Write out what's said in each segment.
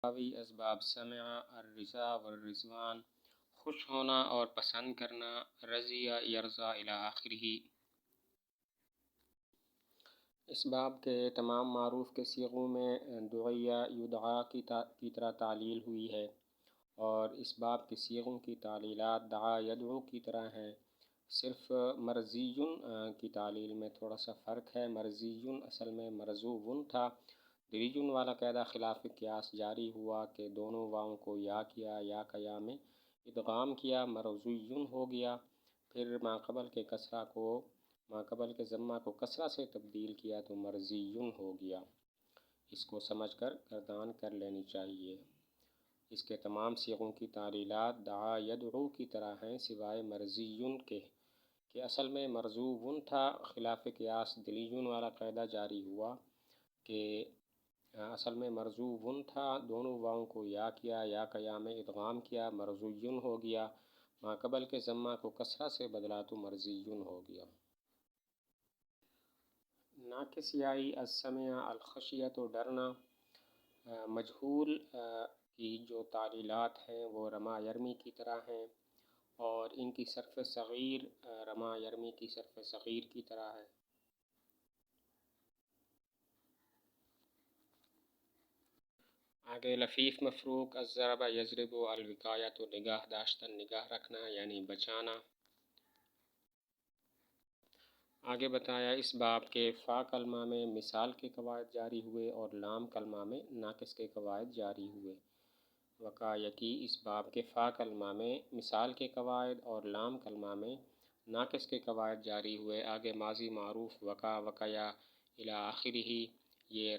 اسباب سمع الرضا والرضوان، خوش ہونا اور پسند کرنا، رضی یرضا الی آخرہ۔ اس باب کے تمام معروف کے صیغوں میں دعیہ یدعا کی طرح تعلیل ہوئی ہے، اور اس باب کے صیغوں کی تعلیلات دعا یدعو کی طرح ہیں، صرف مرضی کی تعلیل میں تھوڑا سا فرق ہے۔ مرضی اصل میں مرزوون تھا، دریجن والا قاعدہ خلاف قیاس جاری ہوا کہ دونوں واؤں کو یا کیا یا قیا میں ادغام کیا، مرضی ہو گیا، پھر ماقبل کے ضمہ کو کسرہ سے تبدیل کیا تو مرضی ہو گیا۔ اس کو سمجھ کر گردان کر لینی چاہیے۔ اس کے تمام صیغوں کی تعلیلات دعا یدعو کی طرح ہیں سوائے مرضی کے کہ اصل میں مرزوون تھا، خلاف قیاس دلیجن والا قاعدہ جاری ہوا کہ اصل میں مرزوون تھا، دونوں واؤں کو یا کیا یا قیا میں ادغام کیا، مرضی ہو گیا، ماقبل کے ضمہ کو کسرہ سے بدلا تو مرضی ہو گیا۔ ناقص یائی السمع الخشیۃ ڈرنا، مجہول کی جو تعلیلات ہیں وہ رما یرمی کی طرح ہیں، اور ان کی صرف صغیر رما یرمی کی صرف صغیر کی طرح ہے۔ آگے لفیف مفروق الضرب یضرب الوقایۃ نگاہ داشتن، نگاہ رکھنا یعنی بچانا۔ آگے بتایا اس باب کے فا کلمہ میں مثال کے قواعد جاری ہوئے اور لام کلمہ میں ناقص کے قواعد جاری ہوئے۔ وقع یقی اس باب کے فا کلمہ میں مثال کے قواعد اور لام کلمہ میں ناقص کے قواعد جاری ہوئے۔ آگے ماضی معروف وقع وقیا الی آخرہ، یہ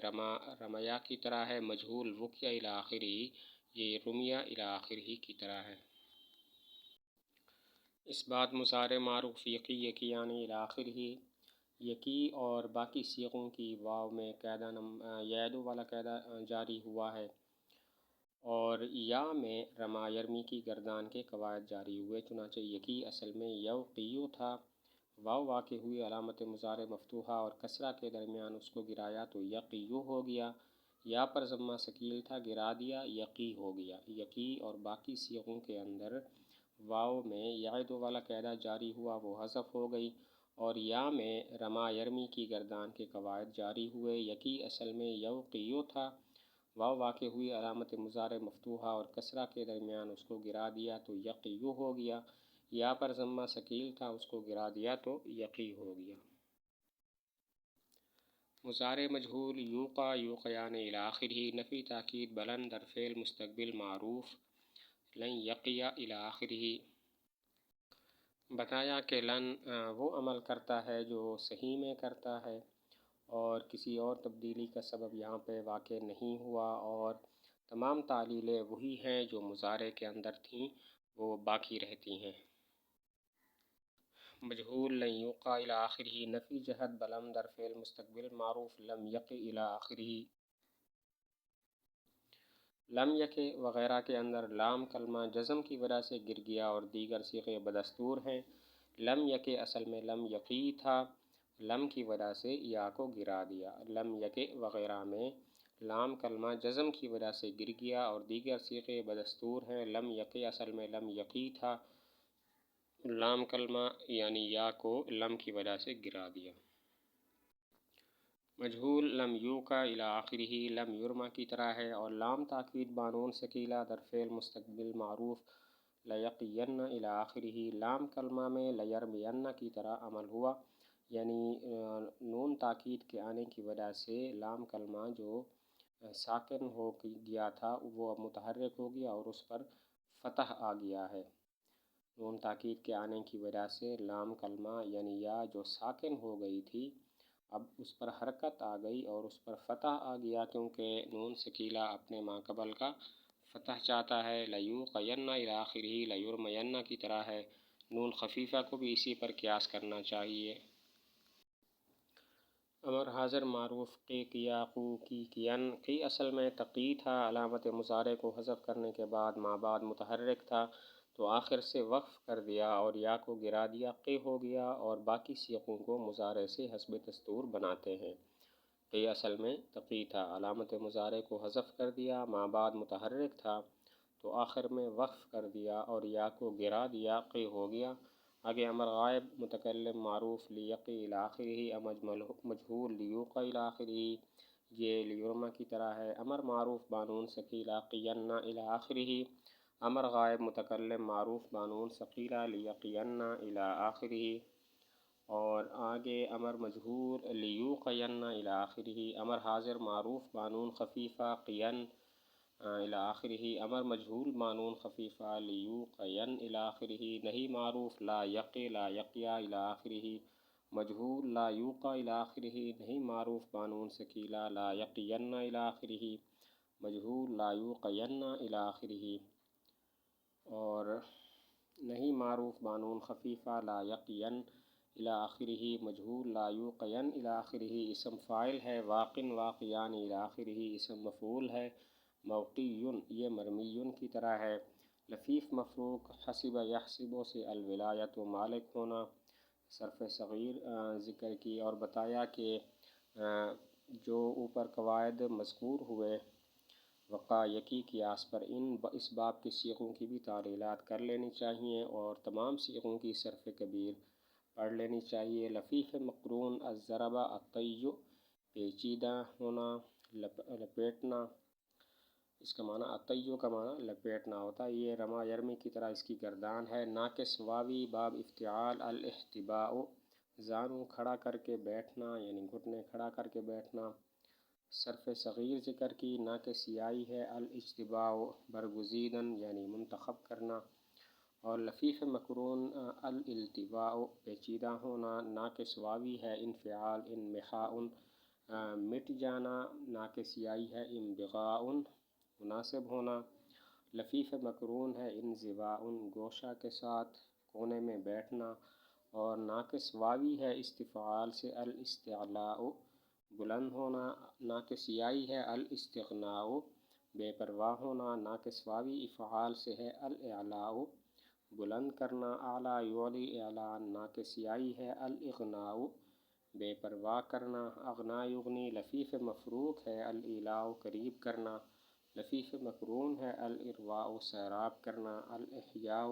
رمیا کی طرح ہے، مجہول وقیا الی آخرہ، یہ رمیا الی آخرہ کی طرح ہے۔ اس بعد مضارع معروف یقی یقیانی الی آخرہ، یقی اور باقی صیغوں کی واو میں قاعدہ یعدو والا قاعدہ جاری ہوا ہے، اور یا میں رما یرمی کی گردان کے قواعد جاری ہوئے۔ چنانچہ یقی اصل میں یوقیو تھا، واو واقع ہوئی علامت مضارع مفتوحہ اور کسرہ کے درمیان اس کو گرایا تو یقیو ہو گیا، یا پر ضمہ ثقیل تھا گرا دیا یقی ہو گیا۔ یقی اور باقی صیغوں کے اندر واو میں یعدو والا قاعدہ جاری ہوا، وہ حذف ہو گئی، اور یا میں رما یرمی کی گردان کے قواعد جاری ہوئے۔ یقی اصل میں یوقیو تھا، واو واقع ہوئی علامت مضارع مفتوحہ اور کسرہ کے درمیان اس کو گرا دیا تو یقیو ہو گیا، یا پر ضمہ ثقیل تھا اس کو گرا دیا تو یقی ہو گیا۔ مضارع مجہول یوقع یوقیان الی آخرہ، نفی تاکید بلند در فعل مستقبل معروف لن یقی الی آخرہ۔ بتایا کہ لن وہ عمل کرتا ہے جو صحیح میں کرتا ہے، اور کسی اور تبدیلی کا سبب یہاں پہ واقع نہیں ہوا، اور تمام تعلیلیں وہی ہیں جو مضارع کے اندر تھیں وہ باقی رہتی ہیں۔ مجہول لن یوقع الی آخرہ، نفی جہت بلند در فعل مستقبل معروف لم یقع الی آخرہ۔ لم یقع وغیرہ کے اندر لام کلمہ جزم کی وجہ سے گر گیا اور دیگر صیغے بدستور ہیں۔ لم یقع اصل میں لم یقی تھا، لم کی وجہ سے یا کو گرا دیا۔ لم یقع وغیرہ میں لام کلمہ جزم کی وجہ سے گر گیا اور دیگر صیغے بدستور ہیں۔ لم یقع اصل میں لم یقی تھا، لام کلمہ یعنی یا کو لم کی وجہ سے گرا دیا۔ مجہول لم یوقع الی آخرہ لم یرمى کی طرح ہے، اور لام تاکید بانون ثقیلہ در فعل مستقبل معروف لیقین الی آخرہ، لام کلمہ میں لیرمین کی طرح عمل ہوا، یعنی نون تاکید کے آنے کی وجہ سے لام کلمہ جو ساکن ہو گیا تھا وہ اب متحرک ہو گیا اور اس پر فتح آ گیا ہے۔ نون تاکید کے آنے کی وجہ سے لام کلمہ یعنی یا جو ساکن ہو گئی تھی اب اس پر حرکت آ گئی اور اس پر فتح آ گیا، کیونکہ نون ثقیلہ اپنے ماقبل کا فتح چاہتا ہے۔ لیوقین الی آخرہ لیرمین کی طرح ہے، نون خفیفہ کو بھی اسی پر قیاس کرنا چاہیے۔ امر حاضر معروف قی کیا قو کی کین، قی اصل میں تقی تھا، علامت مضارع کو حذف کرنے کے بعد ما بعد متحرک تھا تو آخر سے وقف کر دیا اور یا کو گرا دیا، قی ہو گیا، اور باقی صیغوں کو مضارع سے حسب دستور بناتے ہیں۔ قی اصل میں تقی تھا، علامت مضارع کو حذف کر دیا، ما بعد متحرک تھا تو آخر میں وقف کر دیا اور یا کو گرا دیا، قی ہو گیا۔ آگے امر غائب متکلم معروف لیقی الی آخرہ، مجہول لیوقع الی آخرہ، یہ لیرما کی طرح ہے۔ امر معروف بانون ثقیلہ قیننا الی آخرہ، امر غائب متکلم معروف بانون ثقیلہ لیقیننا الی آخرہ، اور آگے امر مجہول لیوقین الی آخرہ، امر حاضر معروف بانون خفیفہ قین الی آخرہ، امر مجہول بانون خفیفہ لیوقین الی آخرہ، نہی معروف لا یقی لا یقیا الی آخرہ، مجہول لا یوقع الی آخرہ، نہی معروف بانون ثقیلہ لا یقین الی آخرہ، مجہول لا یوقین الی آخرہ، اور نہی معروف بانون خفیفہ لا یقین الی آخرہ، مجہول لا یوقین الی آخرہ، اسم فاعل ہے واقن واقیان الی آخرہ، اسم مفعول ہے موقی، یہ مرمی کی طرح ہے۔ لفیف مفروق حسب یحسب سے الولایت و مالک ہونا، صرف صغیر ذکر کی اور بتایا کہ جو اوپر قواعد مذکور ہوئے وقع یقی قیاس پر، اس باب کے صیغوں کی بھی تعلیلات کر لینی چاہیے اور تمام صیغوں کی صرف کبیر پڑھ لینی چاہیے۔ لفیف مقرون الضرب الطی، پیچیدہ ہونا، لپیٹنا، اس کا معنی الطی کا معنی لپیٹنا ہوتا ہے، یہ رما یرمی کی طرح اس کی گردان ہے۔ ناقص واوی باب افتعال الاحتباء، زانو کھڑا کر کے بیٹھنا یعنی گھٹنے کھڑا کر کے بیٹھنا، صرف صغیر ذکر کی، ناقص یائی ہے الاجتباء برگزیدن یعنی منتخب کرنا، اور لفیف مقرون الالتواء پیچیدہ ہونا، ناقص واوی ہے انفعال انمحاء مٹ جانا، ناقص یائی ہے انبغاء مناسب ہونا، لفیف مقرون ہے انزواء گوشہ کے ساتھ کونے میں بیٹھنا، اور ناقص واوی ہے استفعال سے الاستعلاء بلند ہونا، ناقص یائی ہے الاستغناء بے پرواہ ہونا، ناقص واوی افعال سے ہے الاعلاء بلند کرنا، اعلیٰ یعلی اعلان، ناقص یائی ہے الاغناء بے پرواہ کرنا، اغنا یغنی، لفیف مفروق ہے الایلاء قریب کرنا، لفیف مقرون ہے الارواء سیراب کرنا، الاحیاء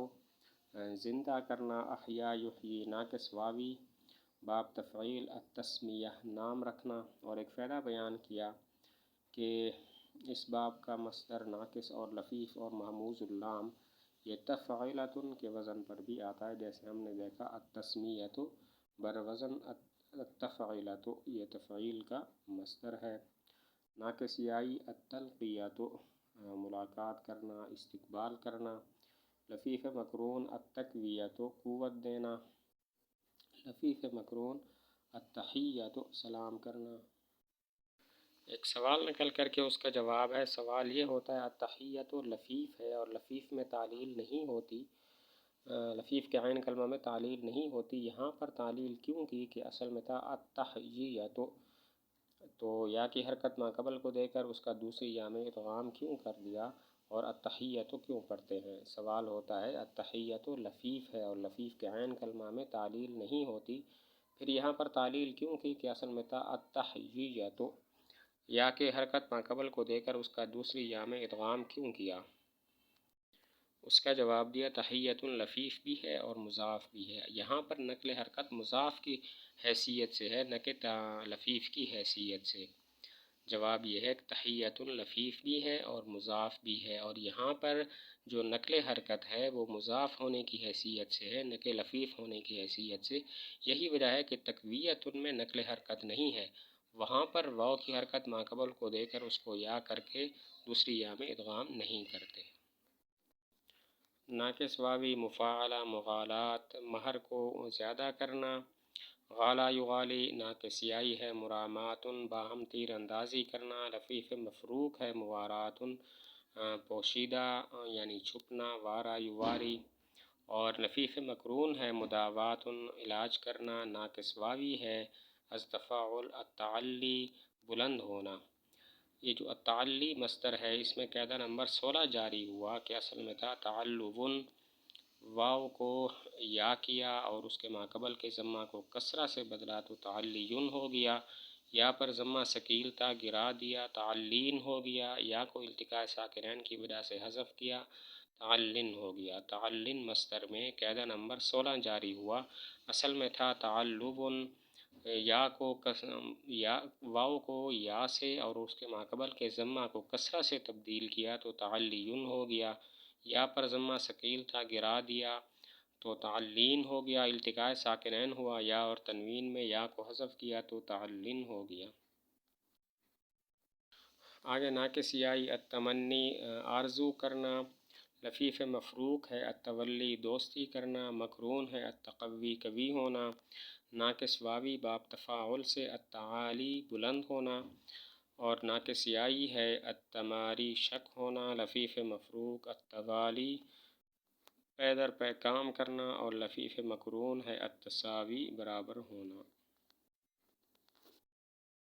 زندہ کرنا، احیا یحیی، ناقص واوی باب تفعیل التسمیہ نام رکھنا، اور ایک فائدہ بیان کیا کہ اس باب کا مصدر ناقص اور لفیف اور محموز اللام یہ تفعیلۃ کے وزن پر بھی آتا ہے، جیسے ہم نے دیکھا التسمیۃ بر وزن التفعیلۃ، یہ تفعیل کا مصدر ہے۔ ناقص یائی التلقیۃ ملاقات کرنا استقبال کرنا، لفیف مقرون التقویۃ قوت دینا، لفیف مقرون التحیۃ سلام کرنا۔ ایک سوال نکل کر کے اس کا جواب ہے، سوال یہ ہوتا ہے التحیۃ لفیف ہے اور لفیف میں تعلیل نہیں ہوتی، لفیف کے عین کلمہ میں تعلیل نہیں ہوتی، یہاں پر تعلیل کیوں کی کہ اصل میں تھا التحیۃ، تو یا کی حرکت ما قبل کو دے کر اس کا دوسری یا میں ادغام کیوں کر دیا اور التحیۃ کیوں پڑھتے ہیں؟ سوال ہوتا ہے التحیۃ لفیف ہے اور لفیف کے عین کلمہ میں تعلیل نہیں ہوتی، پھر یہاں پر تعلیل کیوں کی کہ اصل میں تھا التحیۃ، یا کہ حرکت ما قبل کو دے کر اس کا دوسری یا میں ادغام کیوں کیا؟ اس کا جواب دیا تحیۃ لفیف بھی ہے اور مضاف بھی ہے، یہاں پر نقل حرکت مضاف کی حیثیت سے ہے نہ کہ لفیف کی حیثیت سے۔ جواب یہ ہے کہ تحیۃ لفیف بھی ہے اور مضاف بھی ہے، اور یہاں پر جو نقل حرکت ہے وہ مضاف ہونے کی حیثیت سے ہے نہ کہ لفیف ہونے کی حیثیت سے، یہی وجہ ہے کہ تقویۃ میں نقل حرکت نہیں ہے، وہاں پر واو کی حرکت ما قبل کو دے کر اس کو یا کر کے دوسری یا میں ادغام نہیں کرتے۔ ناقص واوی مفاعلہ مغالات مہر کو زیادہ کرنا، غالا یغالی ناقص یائی ہے مرامات باہم تیر اندازی کرنا، لفیف مفروق ہے موارات پوشیدہ یعنی چھپنا، وارا یواری، اور لفیف مقرون ہے مداوات علاج کرنا، ناقص واوی ہے از تفاعل التعلی بلند ہونا۔ یہ جو التعلی مصدر ہے اس میں قاعدہ نمبر 16 جاری ہوا کہ اصل میں تھا تعلون، واو کو یا کیا اور اس کے ما قبل کے ضمہ کو کسرہ سے بدلا تو تعلیون ہو گیا، یا پر ضمہ ثقیل تھا گرا دیا، تعلین ہو گیا، یا کو التقاء ساکنین کی وجہ سے حذف کیا، تعلن ہو گیا۔ تعلن مصدر میں قاعدہ نمبر 16 جاری ہوا، اصل میں تھا تعلب، یا کو یا واو کو یا سے اور اس کے ماقبل کے ضمہ کو کسرہ سے تبدیل کیا تو تعلین ہو گیا۔ یا پر ضمہ ثقیل تھا گرا دیا تو تعلین ہو گیا، التقاء ساکنین ہوا یا اور تنوین میں یا کو حذف کیا تو تعلن ہو گیا۔ آگے ناقص یائی التمنی آرزو کرنا، لفیف مفروق ہے التولی دوستی کرنا، مقرون ہے التقوی قوی ہونا، ناقص واوی باب تفاعل سے التعالی بلند ہونا، اور ناقص یائی ہے التماری شک ہونا، لفیف مفروق التوالی پے در پے کام کرنا، اور لفیف مقرون ہے التساوی برابر ہونا۔